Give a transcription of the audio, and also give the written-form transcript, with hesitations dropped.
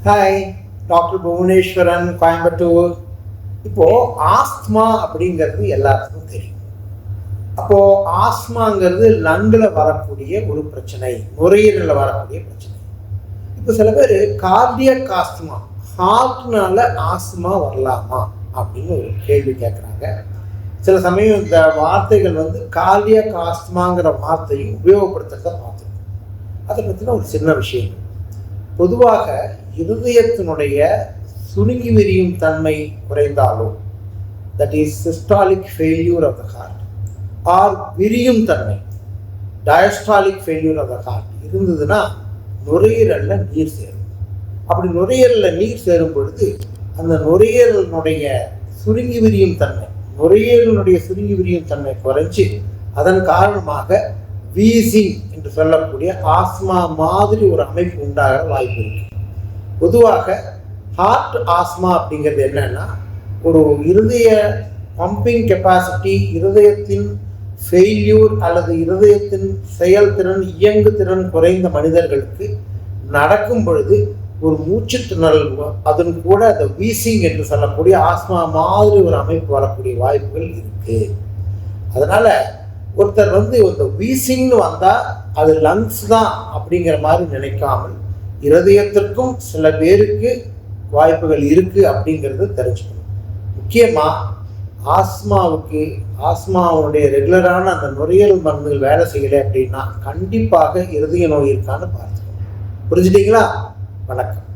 Hi, doctor Bhuvaneswaran, Coimbatore. இப்போது asthma அப்படிங்கிறது எல்லாத்துக்கும் தெரியும். அப்போது ஆஸ்துமாங்கிறது லங்கில் வரக்கூடிய ஒரு பிரச்சனை, நுரையீரலில் வரக்கூடிய பிரச்சனை. இப்போ சில பேர் கார்டியக் ஆஸ்துமா, ஹார்ட்னால ஆஸ்துமா வரலாமா அப்படின்னு ஒரு கேள்வி கேட்குறாங்க. சில சமயம் இந்த வார்த்தைகள் கார்டியக் ஆஸ்துமாங்கிற வார்த்தையும் உபயோகப்படுத்துறத பார்த்துருக்கோம். அதை பற்றின ஒரு சின்ன விஷயம். பொதுவாக இருதயத்தினுடைய சுருங்கி விரியும் தன்மை குறைந்தாலும், that is systolic failure of the heart, or விரியும் தன்மை diastolic failure of the heart இருந்ததுன்னா நுரையீரலில் நீர் சேரும். அப்படி நுரையீரலில் நீர் சேரும் பொழுது அந்த நுரையீரலினுடைய சுருங்கி விரியும் தன்மை, நுரையீரலினுடைய சுருங்கி விரியும் தன்மை குறைஞ்சி அதன் காரணமாக வீசிங் என்று சொல்லக்கூடிய ஆஸ்மா மாதிரி ஒரு அமைப்பு உண்டாக வாய்ப்பு இருக்கு. பொதுவாக ஹார்ட் ஆஸ்மா அப்படிங்கிறது என்னன்னா, ஒரு இருதய பம்பிங் கெப்பாசிட்டி, இருதயத்தின் ஃபெயில்யூர் அல்லது இருதயத்தின் செயல்திறன், இயங்கு திறன் குறைந்த மனிதர்களுக்கு நடக்கும் பொழுது ஒரு மூச்சு திணறல், அதன் கூட அந்த வீசிங் என்று சொல்லக்கூடிய ஆஸ்மா மாதிரி ஒரு அமைப்பு வரக்கூடிய வாய்ப்புகள் இருக்கு. அதனால ஒருத்தர் இந்த வீசிங்னு வந்தால் அது லங்ஸ் தான் அப்படிங்கிற மாதிரி நினைக்காமல், இருதயத்திற்கும் சில பேருக்கு வாய்ப்புகள் இருக்குது அப்படிங்கிறது தெரிஞ்சுக்கணும். முக்கியமாக ஆஸ்மாவுடைய ரெகுலரான அந்த நுரையீரல் மருந்துகள் வேலை செய்யலை அப்படின்னா கண்டிப்பாக இருதய நோய் இருக்கான்னு பார்த்துக்கணும். புரிஞ்சுட்டீங்களா? வணக்கம்.